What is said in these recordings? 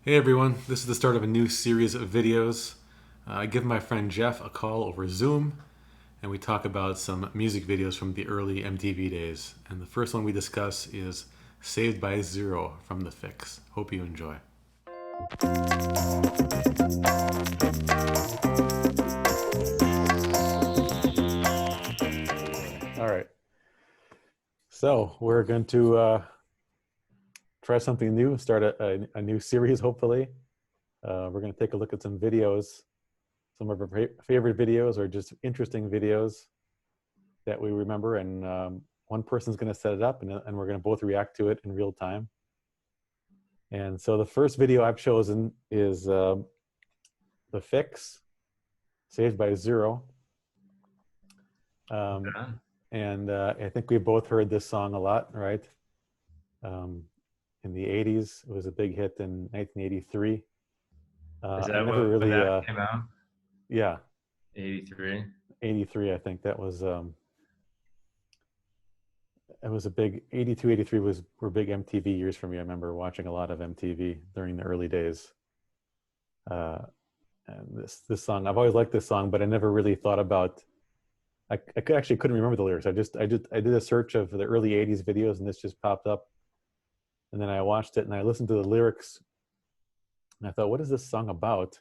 Hey everyone, this is the start of a new series of videos. I give my friend Jeff a call over Zoom and we talk about some music videos from the early MTV days. And the first one we discuss is Saved by Zero from the Fixx. Hope you enjoy. All right, so we're going to try something new, start a new series hopefully. We're going to take a look at some videos, some of our favorite videos or just interesting videos that we remember, and one person's going to set it up, and we're going to both react to it in real time. And so the first video I've chosen is the Fixx, Saved by Zero. Um, Yeah. and I think we've both heard this song a lot, right? Um, in the 80s, it was a big hit in 1983. Is I that never when really, that came out? yeah, 83. 83, I think that was, it was a big, 82, 83 were big MTV years for me. I remember watching a lot of MTV during the early days. Uh, and this song, I've always liked this song, but I never really thought about. Actually couldn't remember the lyrics. I did a search of the early '80s videos, and this just popped up. And then I watched it and I listened to the lyrics, and I thought, what is this song about?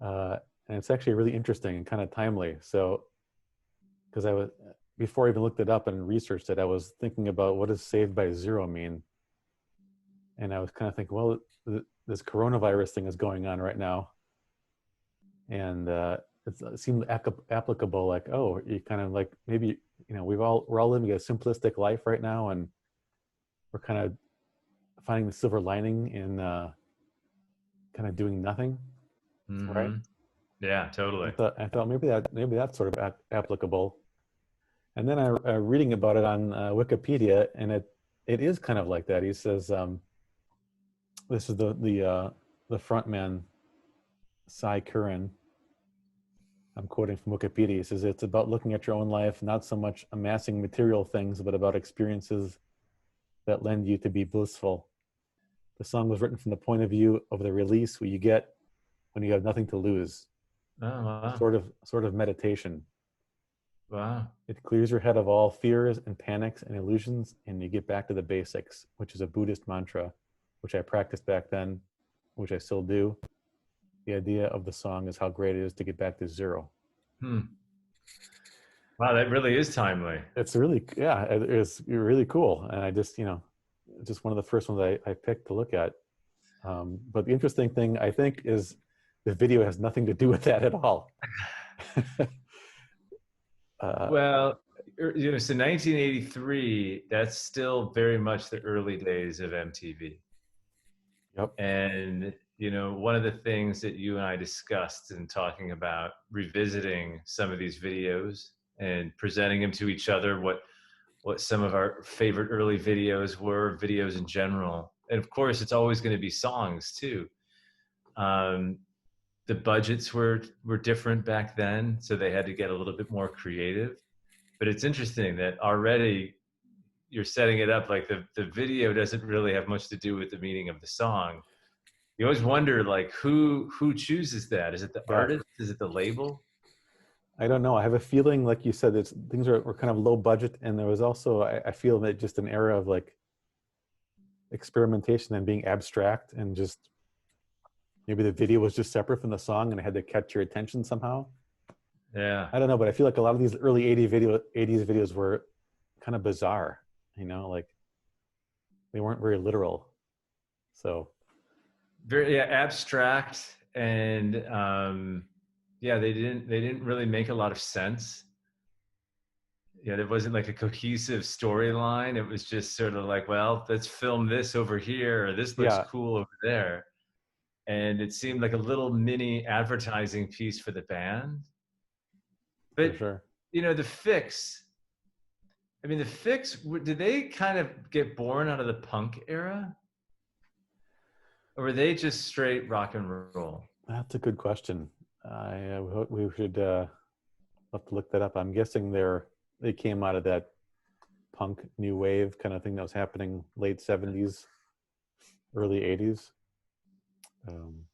And it's actually really interesting and kind of timely. So, because I was before I even looked it up and researched it, I was thinking about what does "Saved by Zero" mean, and I was kind of thinking, well, this coronavirus thing is going on right now, and it seemed applicable. Like, oh, you kind of like maybe we're all living a simplistic life right now, and we're kind of finding the silver lining in kind of doing nothing, right? Mm-hmm. Yeah, totally. I thought maybe that's sort of applicable. And then I reading about it on Wikipedia, and it is kind of like that. He says this is the front man, Cy Curran. I'm quoting from Wikipedia. He says it's about looking at your own life, not so much amassing material things, but about experiences that lend you to be blissful. The song was written from the point of view of the release what you get when you have nothing to lose. Oh, wow. Sort of meditation. Wow. It clears your head of all fears and panics and illusions, and you get back to the basics, which is a Buddhist mantra, which I practiced back then, which I still do. The idea of the song is how great it is to get back to zero. Hmm. Wow, that really is timely. It's really, yeah, it's really cool. And I just, just one of the first ones I picked to look at. But the interesting thing, I think, is the video has nothing to do with that at all. uh, Well, so 1983, that's still very much the early days of MTV. yep. And, one of the things that you and I discussed in talking about revisiting some of these videos and presenting them to each other, what some of our favorite early videos were, videos in general. And of course, it's always going to be songs too. Um, the budgets were different back then, so they had to get a little bit more creative. But it's interesting that already you're setting it up like the video doesn't really have much to do with the meaning of the song. You always wonder like who chooses that? Is it the Yeah. artist? Is it the label? I don't know. I have a feeling, like you said, it's things were kind of low budget, and there was also I feel that just an era of like experimentation and being abstract, and just maybe the video was just separate from the song, and it had to catch your attention somehow. Yeah. I don't know, but I feel like a lot of these early 80s videos were kind of bizarre, like they weren't very literal. So Very, yeah, abstract, and yeah, they didn't really make a lot of sense. Yeah, there wasn't like a cohesive storyline. It was just sort of like, well, let's film this over here, or this looks yeah, cool over there. And it seemed like a little mini advertising piece for the band. for But sure. the Fixx, I mean, the Fixx, did they kind of get born out of the punk era, or were they just straight rock and roll? That's a good question. We should have to look that up. I'm guessing they came out of that punk new wave kind of thing that was happening late '70s, early '80s. Um,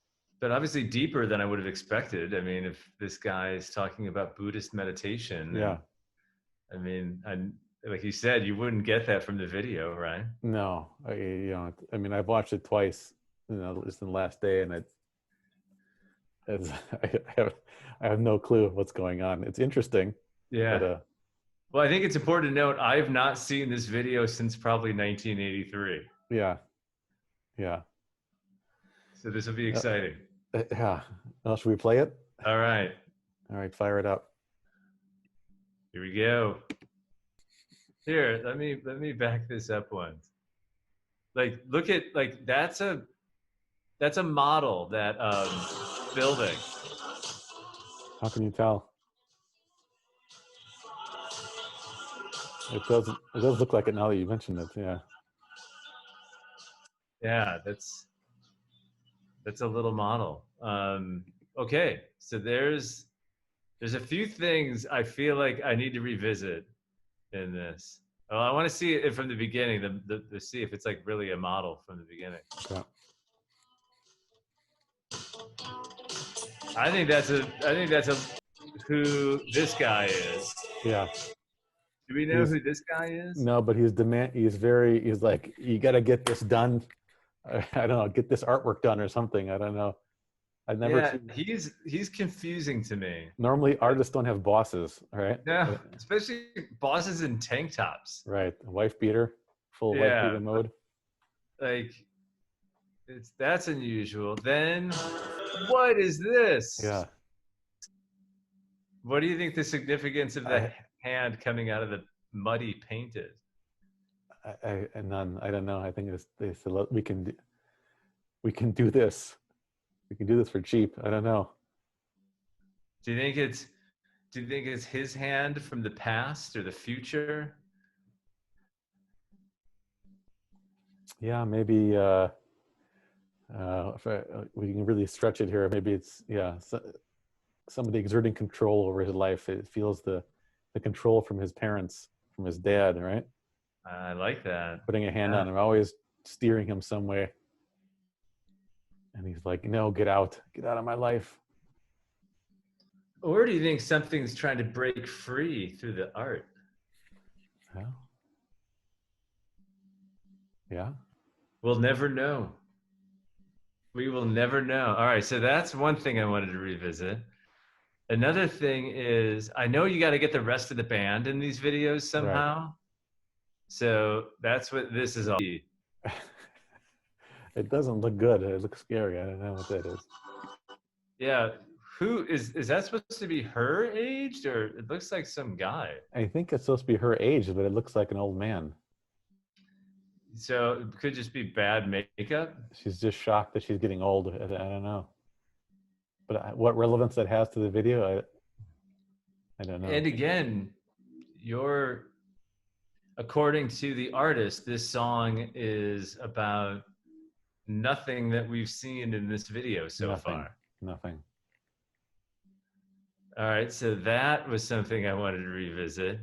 But obviously deeper than I would have expected. I mean, if this guy is talking about Buddhist meditation, yeah, and I mean, and like you said, you wouldn't get that from the video, right? no, I mean, I've watched it twice, just in the last day, and it's I have no clue what's going on. It's interesting, but Yeah. Well, I think it's important to note I have not seen this video since probably 1983. yeah, yeah, So this will be uh, exciting. yeah. Well, should we play it? All right. All right, fire it up. Here we go. Here, let me back this up once. Like look at like that's a model that building. How can you tell? It doesn't. It does look like it now that you mentioned it. Yeah. Yeah, that's a little model. Okay, so there's a few things I feel like I need to revisit in this. Well, I want to see it from the beginning, to see if it's like really a model from the beginning. Yeah. I think that's a who this guy is. Yeah. Do we know He's who this guy is? no, but he's like, you got to get this done. I don't know, get this artwork done or something. I don't know. I've never Yeah, seen. he's confusing to me. Normally, artists don't have bosses, right? No, especially bosses in tank tops. Right. Wife beater, full wife Yeah, beater mode. like that's unusual. Then what is this? Yeah. What do you think the significance of the I, hand coming out of the muddy paint is? none. I don't know. I think they said, "Look, we can do this. We can do this for cheap." I don't know. Do you think it's do you think it's his hand from the past or the future? Yeah, maybe we can really stretch it here. Maybe it's somebody exerting control over his life. It feels the control from his parents, from his dad, right? I like that. Putting a hand Yeah. on him, always steering him some way. And he's like, "No, get out of my life." Or do you think something's trying to break free through the art? Yeah, yeah, We'll never know. We will never know. All right, so that's one thing I wanted to revisit. Another thing is, I know you got to get the rest of the band in these videos right. somehow. So that's what this is all. It doesn't look good. It looks scary. I don't know what that is. Yeah, who is that supposed to be her aged, or it looks like some guy? I think it's supposed to be her age, but it looks like an old man. So it could just be bad makeup. She's just shocked that she's getting old. I don't know. But what relevance that has to the video, I don't know. And again, you're according to the artist, this song is about nothing that we've seen in this video so Nothing. far. Nothing. All right, so that was something I wanted to revisit.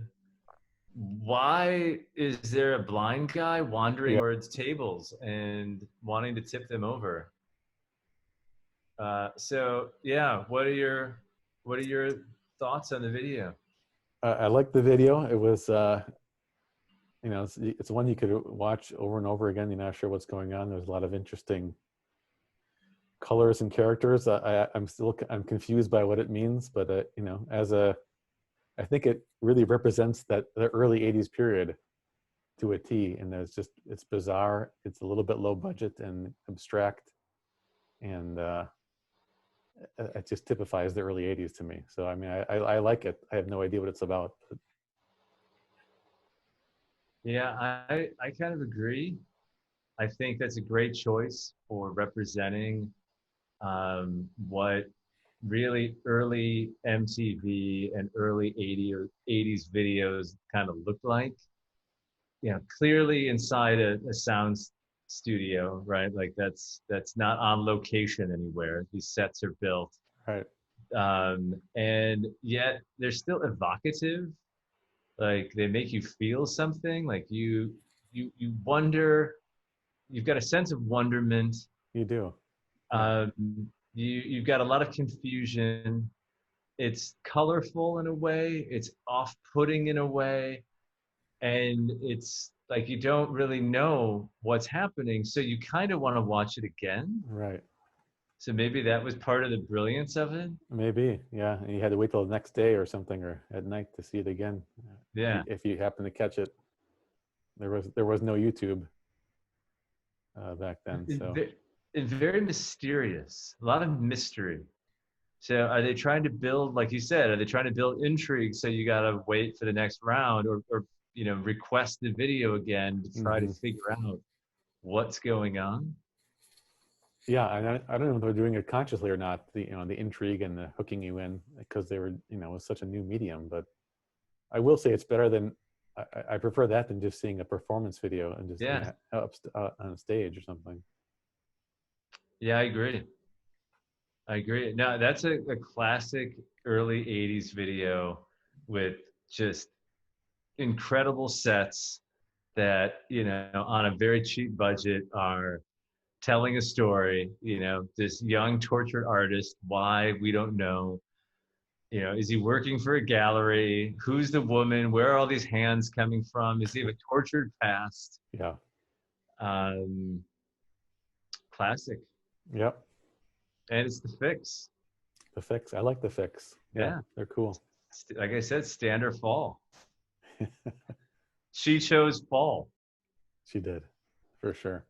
Why is there a blind guy wandering Yeah. towards tables and wanting to tip them over? So yeah, what are your thoughts on the video? I like the video. It was, it's one you could watch over and over again. You're not sure what's going on. There's a lot of interesting colors and characters. I'm confused by what it means, but I think it really represents the early '80s period to a T. And it's bizarre. It's a little bit low budget and abstract, and it just typifies the early '80s to me. So I mean, I like it. I have no idea what it's about. Yeah, I kind of agree. I think that's a great choice for representing what really early MTV and early 80s videos kind of looked like. You know, clearly inside a sound studio, right? Like that's not on location anywhere. These sets are built, Right. and yet they're still evocative. Like they make you feel something. Like you wonder. You've got a sense of wonderment. You do. Yeah. Um, you've got a lot of confusion. It's colorful in a way. It's off-putting in a way, and it's like you don't really know what's happening, so you kind of want to watch it again. Right. So maybe that was part of the brilliance of it. Maybe. Yeah. And you had to wait till the next day or something, or at night to see it again. Yeah, If you happen to catch it, there was no YouTube back then. it's So it's very mysterious. A lot of mystery. So are they trying to build, like you said, are they trying to build intrigue so you gotta wait for the next round, or request the video again to try to hmm figure out what's going on? yeah, and I don't know if they're doing it consciously or not. The intrigue and the hooking you in because they were it was such a new medium. But I will say it's better than I prefer that than just seeing a performance video and just Yeah, on a stage or something. yeah, I agree. I agree. No, that's a classic early 80s video with just incredible sets that, on a very cheap budget are telling a story, this young tortured artist, why we don't know. Is he working for a gallery? Who's the woman? Where are all these hands coming from? Is he have a tortured past? Yeah. Um, Classic. Yep. And it's the Fixx. The Fixx. I like the Fixx. Yeah, Yeah. they're cool. Like I said, stand or fall. She chose fall. She did, for sure.